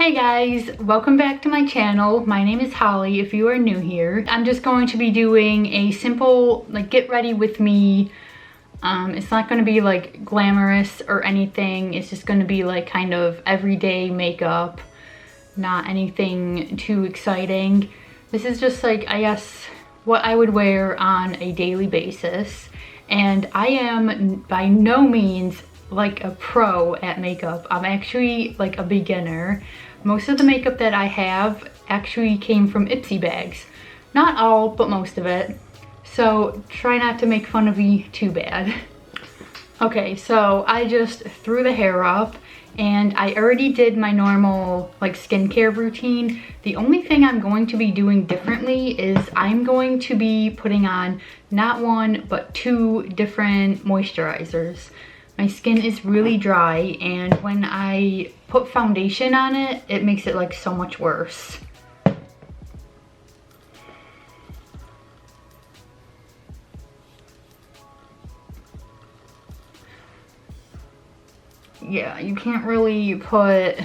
Hey guys, welcome back to my channel. My name is Holly if you are new here. I'm just going to be doing a simple like get ready with me. It's not going to be like glamorous or anything. It's just going to be like kind of everyday makeup, not anything too exciting. This is just like, I guess, what I would wear on a daily basis. And I am by no means like a pro at makeup. I'm actually like a beginner. Most of the makeup that I have actually came from Ipsy bags. Not all, but most of it. So try not to make fun of me too bad. Okay, so I just threw the hair up and I already did my normal like skincare routine. The only thing I'm going to be doing differently is I'm going to be putting on not one, but two different moisturizers. My skin is really dry, and when I put foundation on it, it makes it like so much worse. Yeah, you can't really put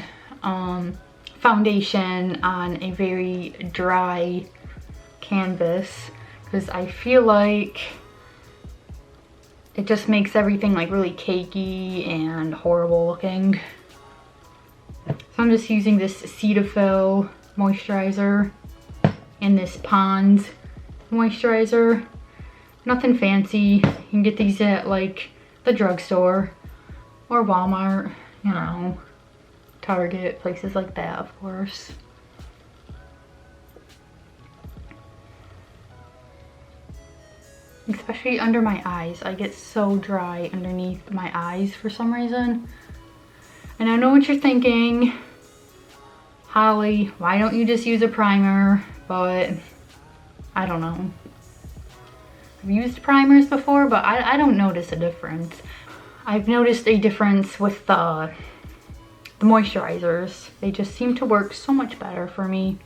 foundation on a very dry canvas because I feel like it just makes everything like really cakey and horrible looking. So I'm just using this Cetaphil moisturizer and this Pond's moisturizer. Nothing fancy. You can get these at like the drugstore or Walmart, you know, Target, places like that, of course. Especially under my eyes. I get so dry underneath my eyes for some reason. And I know what you're thinking, Holly, why don't you just use a primer? But I don't know. I've used primers before, but I don't notice a difference. I've noticed a difference with the moisturizers. They just seem to work so much better for me.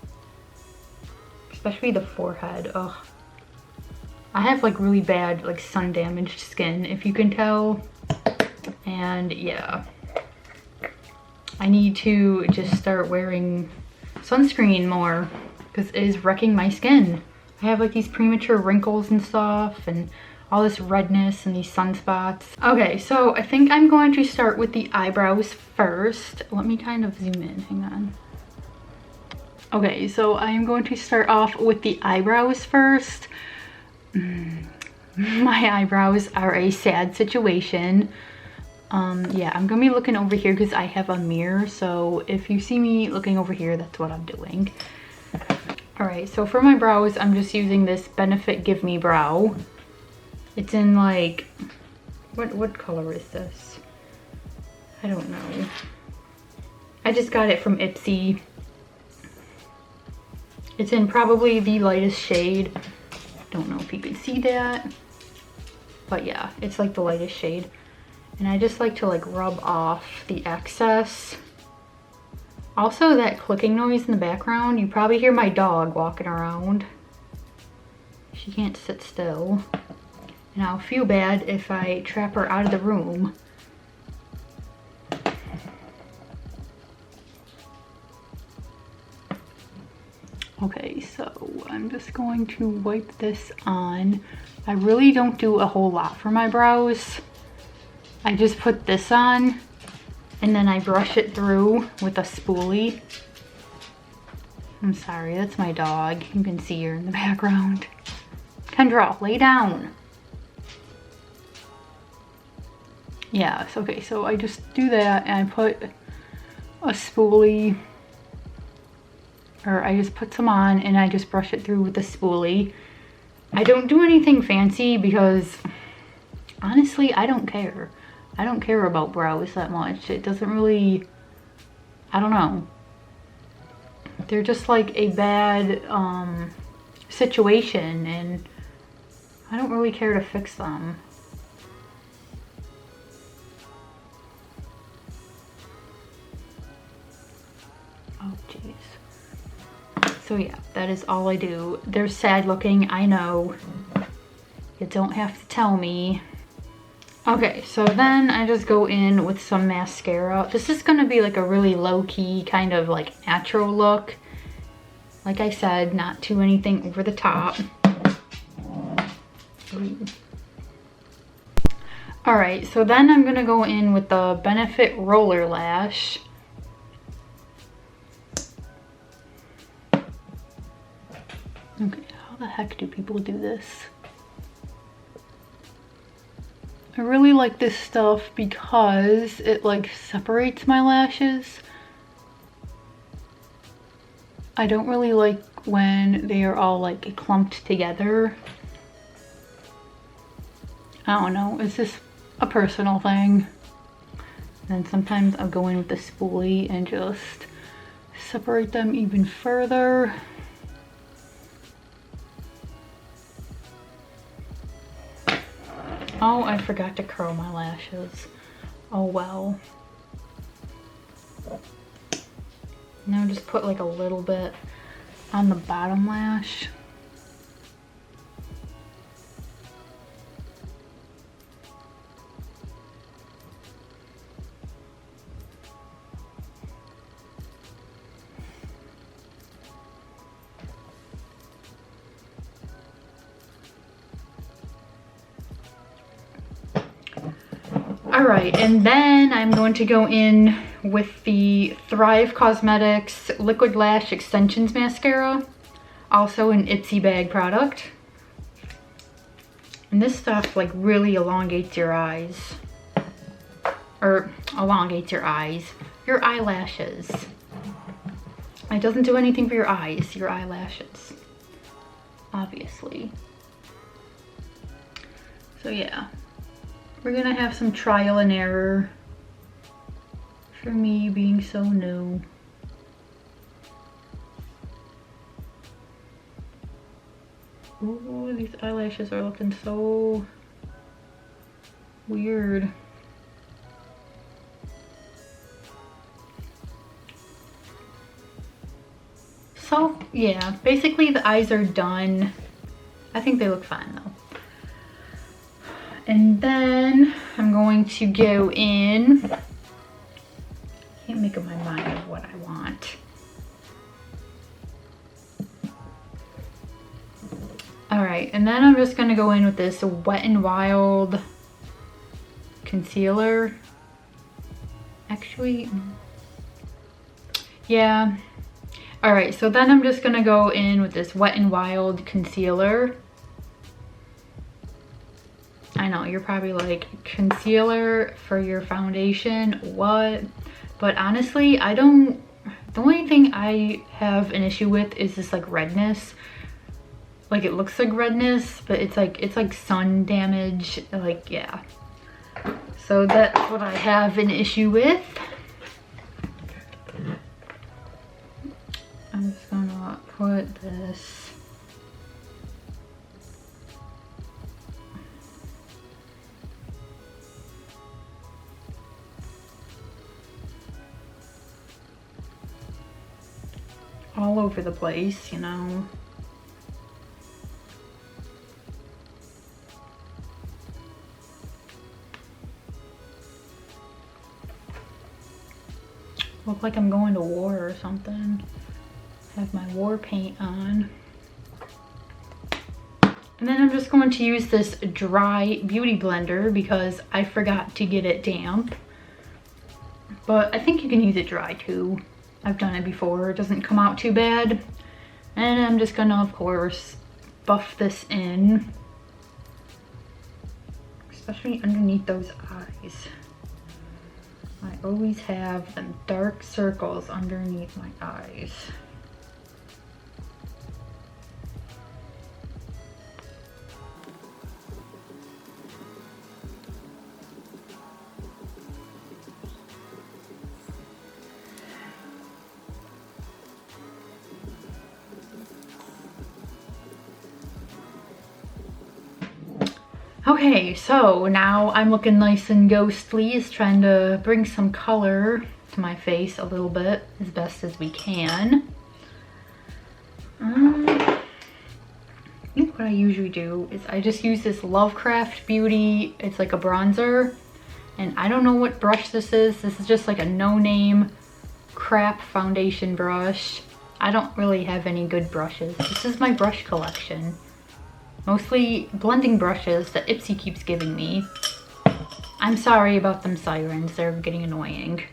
Especially the forehead. Ugh. I have like really bad like sun damaged skin, if you can tell. And yeah, I need to just start wearing sunscreen more because it is wrecking my skin. I have like these premature wrinkles and stuff and all this redness and these sunspots. Okay, so I think I'm going to start with the eyebrows first. Let me kind of zoom in, hang on. Okay, so I am going to start off with the eyebrows first. My eyebrows are a sad situation. Yeah, I'm gonna be looking over here because I have a mirror, so if you see me looking over here, that's what I'm doing. All right, so for my brows, I'm just using this Benefit Give Me Brow. It's in like, what color is this? I don't know. I just got it from Ipsy. It's in probably the lightest shade. Don't know if you can see that, but yeah, it's like the lightest shade. And I just like to like rub off the excess. Also, that clicking noise in the background, you probably hear my dog walking around. She can't sit still. And I'll feel bad if I trap her out of the room. Okay, so I'm just going to wipe this on. I really don't do a whole lot for my brows. I just put this on and then I brush it through with a spoolie. I'm sorry, that's my dog. You can see her in the background. Kendra, lay down. Yes, okay, so I just do that and I put a spoolie, or I just put some on and I just brush it through with a spoolie. I don't do anything fancy because honestly, I don't care. I don't care about brows that much. It doesn't really, I don't know. They're just like a bad situation and I don't really care to fix them. Oh jeez. So yeah, that is all I do. They're sad looking, I know. You don't have to tell me. Okay, so then I just go in with some mascara. This is gonna be like a really low-key kind of like natural look. Like I said, not too anything over the top. All right, so then I'm gonna go in with the Benefit Roller Lash. Okay, how the heck do people do this? I really like this stuff because it like separates my lashes. I don't really like when they are all like clumped together. I don't know, it's just a personal thing. And sometimes I'll go in with the spoolie and just separate them even further. Oh, I forgot to curl my lashes. Oh well. Now just put like a little bit on the bottom lash. All right, and then I'm going to go in with the Thrive Cosmetics Liquid Lash Extensions Mascara, also an Ipsy Bag product. And this stuff like really elongates your eyes, or elongates your eyes, your eyelashes. It doesn't do anything for your eyes, your eyelashes, obviously. So yeah. We're gonna have some trial and error for me being so new. Ooh, these eyelashes are looking so weird. So yeah, basically the eyes are done. I think they look fine though. And then I'm going to go in, can't make up my mind of what I want. All right, and then I'm just gonna go in with this Wet n Wild concealer. Actually, yeah. All right, so then I'm just gonna go in with this Wet n Wild concealer. I know, you're probably like, concealer for your foundation, what? But honestly, the only thing I have an issue with is this like redness. Like it looks like redness, but it's like sun damage, like yeah. So that's what I have an issue with. I'm just gonna put this all over the place, you know. Look like I'm going to war or something. Have my war paint on. And then I'm just going to use this dry beauty blender because I forgot to get it damp. But I think you can use it dry too. I've done it before, it doesn't come out too bad. And I'm just gonna, of course, buff this in. Especially underneath those eyes. I always have them dark circles underneath my eyes. Okay, so now I'm looking nice and ghostly, is trying to bring some color to my face a little bit as best as we can. Quite what I usually do is I just use this Lovecraft Beauty. It's like a bronzer. And I don't know what brush this is. This is just like a no-name crap foundation brush. I don't really have any good brushes. This is my brush collection. Mostly blending brushes that Ipsy keeps giving me. I'm sorry about them sirens. They're getting annoying.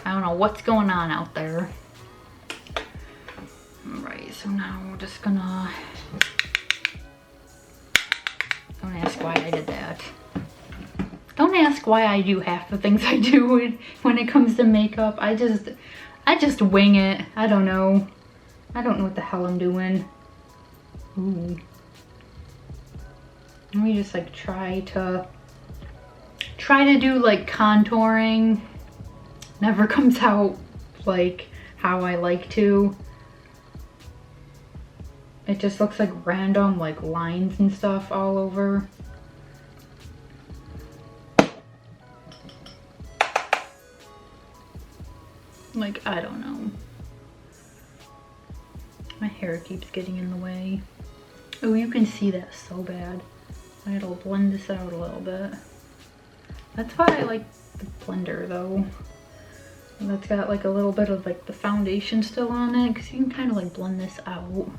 I don't know what's going on out there. Alright, so now we're just gonna... Don't ask why I did that. Don't ask why I do half the things I do when it comes to makeup. I just wing it. I don't know. I don't know what the hell I'm doing. Ooh. Let me just like try to do like contouring. Never comes out like how I like to. It just looks like random like lines and stuff all over. Like, I don't know. My hair keeps getting in the way. Oh, you can see that so bad. It'll blend this out a little bit. That's why I like the blender though. And that's got like a little bit of like the foundation still on it, because you can kind of like blend this out.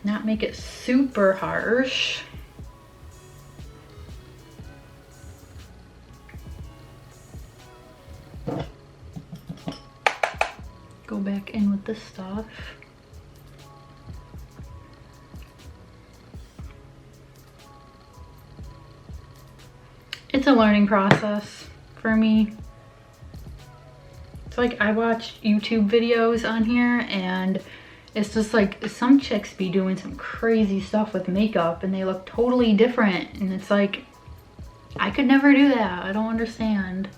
Not make it super harsh. Go back in with this stuff. It's a learning process for me. It's like I watch YouTube videos on here and it's just like some chicks be doing some crazy stuff with makeup and they look totally different, and it's like I could never do that. I don't understand.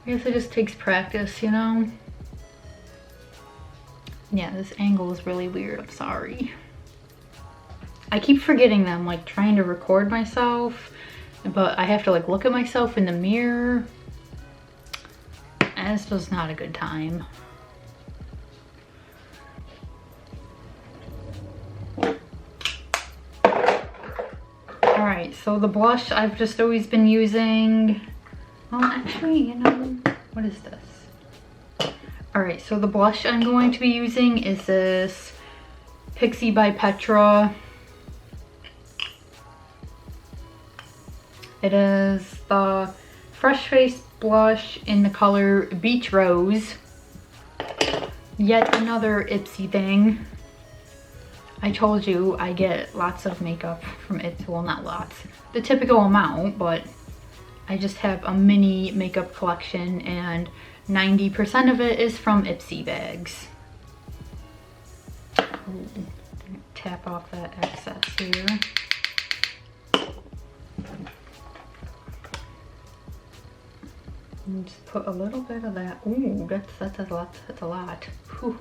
I guess it just takes practice, you know? Yeah, this angle is really weird. I'm sorry. I keep forgetting that I'm like trying to record myself, but I have to like look at myself in the mirror. And it's just not a good time. Alright, so the blush I've just always been using. Well, actually, you know, what is this? Alright, so the blush I'm going to be using is this Pixi by Petra. It is the Fresh Face blush in the color Beach Rose. Yet another Ipsy thing. I told you I get lots of makeup from Ipsy. Well, not lots. The typical amount, but I just have a mini makeup collection and 90% of it is from Ipsy bags. Ooh, tap off that excess here. And just put a little bit of that. Ooh, that's a lot. That's a lot. Whew.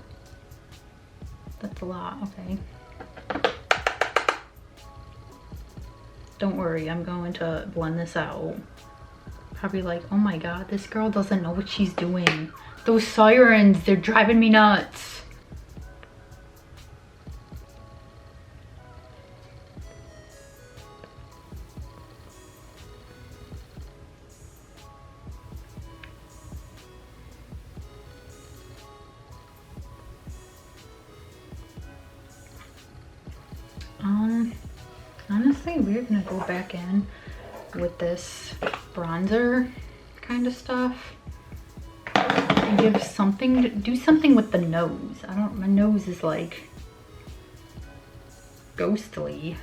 That's a lot. Okay. Don't worry, I'm going to blend this out. Probably like, oh my god, this girl doesn't know what she's doing. Those sirens, they're driving me nuts. Honestly, we're gonna go back in with this bronzer kind of stuff and give something, do something with the nose. My nose is like ghostly.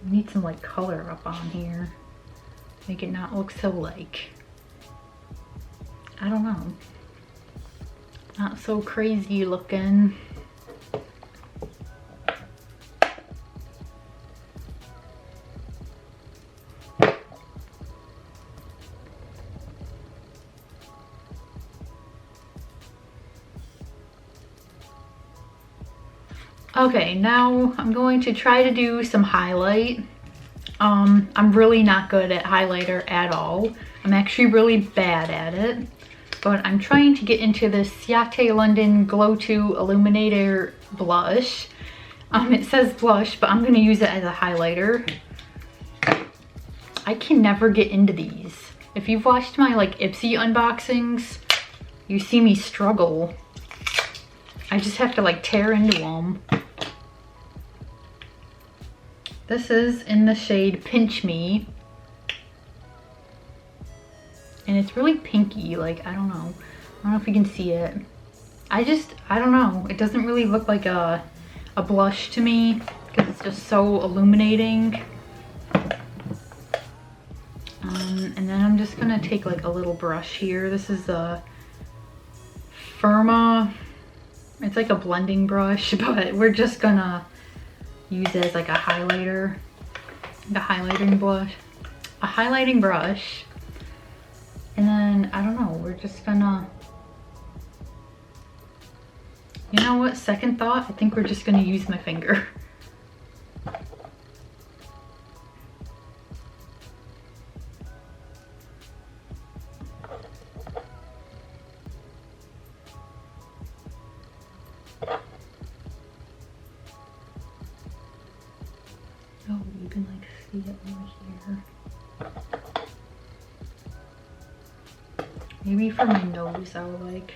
Need some like color up on here. Make it not look so like, I don't know, not so crazy looking. Okay, now I'm going to try to do some highlight. I'm really not good at highlighter at all. I'm actually really bad at it. But I'm trying to get into this Ciate London Glow 2 Illuminator blush. It says blush, but I'm gonna use it as a highlighter. I can never get into these. If you've watched my like Ipsy unboxings, you see me struggle. I just have to like tear into them. This is in the shade Pinch Me. And it's really pinky, like, I don't know. I don't know if you can see it. I don't know. It doesn't really look like a blush to me because it's just so illuminating. And then I'm just gonna take like a little brush here. This is a Firma. It's like a blending brush, but we're just gonna use it as like a highlighter, a highlighting brush. And then, I don't know, we're just gonna, you know what, second thought, I think we're just gonna use my finger. Oh, you can like see it over here. Maybe for my nose, I will like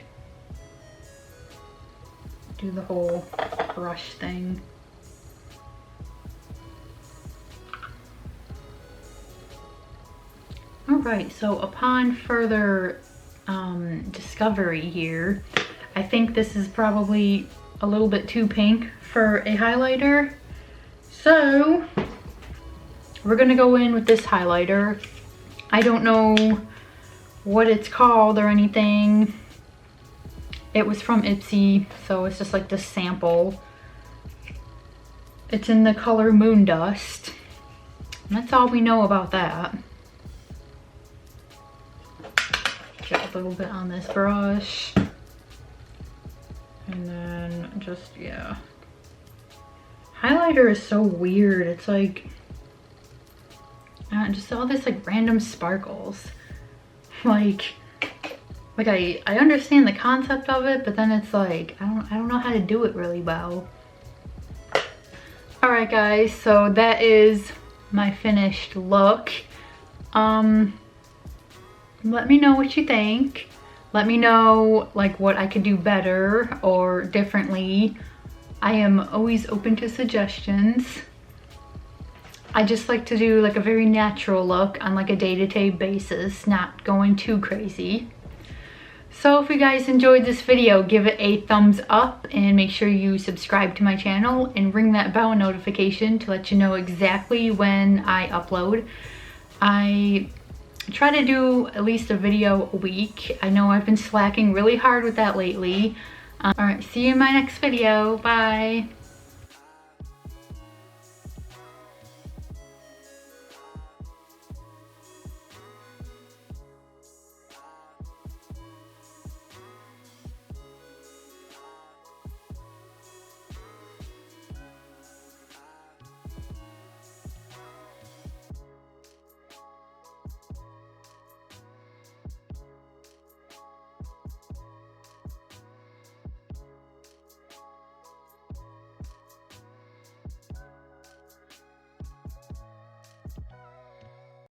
do the whole brush thing. All right, so upon further discovery here, I think this is probably a little bit too pink for a highlighter. So we're gonna go in with this highlighter. I don't know what it's called or anything. It was from Ipsy, so it's just like this sample. It's in the color Moon Dust. And that's all we know about that. Get a little bit on this brush. And then just, yeah. Highlighter is so weird. It's like, just all this like random sparkles. Like I understand the concept of it, but then it's like, I don't know how to do it really well. All right guys, so that is my finished look. Let me know what you think. Let me know like what I could do better or differently. I am always open to suggestions. I just like to do like a very natural look on like a day-to-day basis, not going too crazy. So if you guys enjoyed this video, give it a thumbs up and make sure you subscribe to my channel and ring that bell notification to let you know exactly when I upload. I try to do at least a video a week. I know I've been slacking really hard with that lately. All right, see you in my next video. Bye.